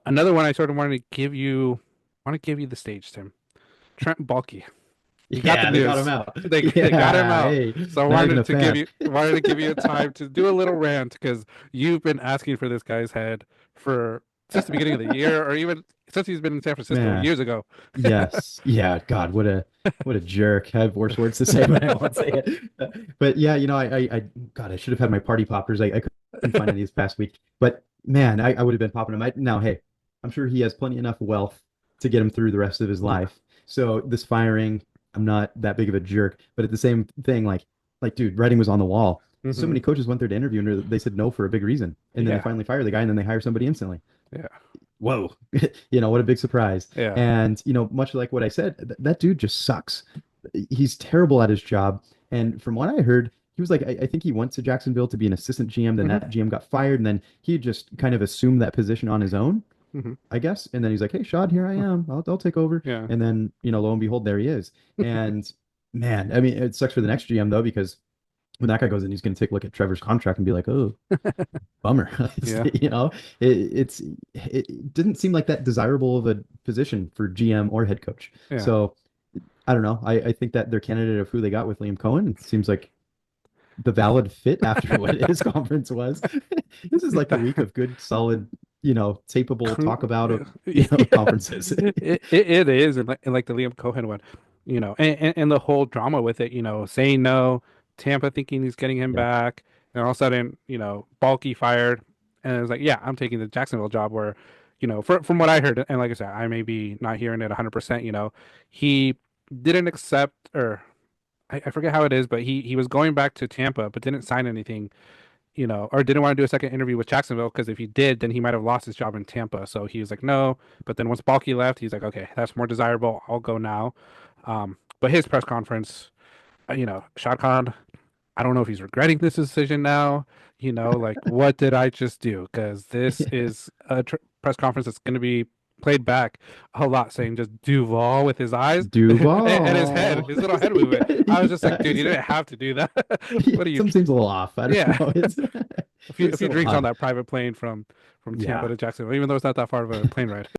Another one I sort of want to give you the stage, Tim. Trent Baalke. You got the Yeah, they got him news. out. They got him Yeah, out. hey, So I not even wanted a to give fan. you a time to do a little rant because you've been asking for this guy's head for since the beginning of the year, or even since he's been in San Francisco Man, years ago. yes. Yeah, God, what a jerk. I have worse words to say, but I won't say it. But yeah, God, I should have had my party poppers. I couldn't find any this past week. But man, I would have been popping them. Now, hey, I'm sure he has plenty enough wealth to get him through the rest of his life. So this firing, I'm not that big of a jerk. But at the same thing, dude, writing was on the wall. So Hmm. many coaches went there to interview and they said no for a big reason. And then they Yeah, finally fire the guy and then they hire somebody instantly. yeah, Whoa, what a big surprise. yeah. And, much like what I said, that dude just sucks. He's terrible at his job. And from what I heard, he was like, I think he went to Jacksonville to be an assistant GM. Then Hmm. that GM got fired. And then he just kind of assumed that position on his own, Hmm. I guess. And then he's like, hey, Shad, here I am. I'll take over. Yeah. And then, lo and behold, there he is. And man, I mean, it sucks for the next GM, though, because when that guy goes in, he's going to take a look at Trevor's contract and be like, oh, bummer. Yeah. It didn't seem like that desirable of a position for GM or head coach. Yeah. So I don't know. I think that their candidate of who they got with Liam Cohen seems like the valid fit after what his conference was. This is like the week of good, solid, tapeable talk about Yeah, conferences. it is, and like the Liam Cohen one, and the whole drama with it, saying no, Tampa thinking he's getting him Yeah. back, and all of a sudden, Balky fired, and it was like, yeah, I'm taking the Jacksonville job where, from what I heard, and like I said, I may be not hearing it 100%, he didn't accept, or I forget how it is, but he was going back to Tampa, but didn't sign anything, or didn't want to do a second interview with Jacksonville because if he did, then he might have lost his job in Tampa. So he was like, no. But then once Balky left, he's like, okay, that's more desirable. I'll go now. But his press conference, Shad Khan, I don't know if he's regretting this decision now. Like, what did I just do? Because this Yeah. is a press conference that's going to be played back a lot, saying just Duval with his eyes and his head, Duval. his little head movement. Yeah, I he was just like, dude, you does. didn't have to do that. Yeah, What are you? something seems a little off. I don't Yeah, know. It's a few it's a few so drinks on odd. that private plane from Tampa Yeah. to Jacksonville, even though it's not that far of a plane ride.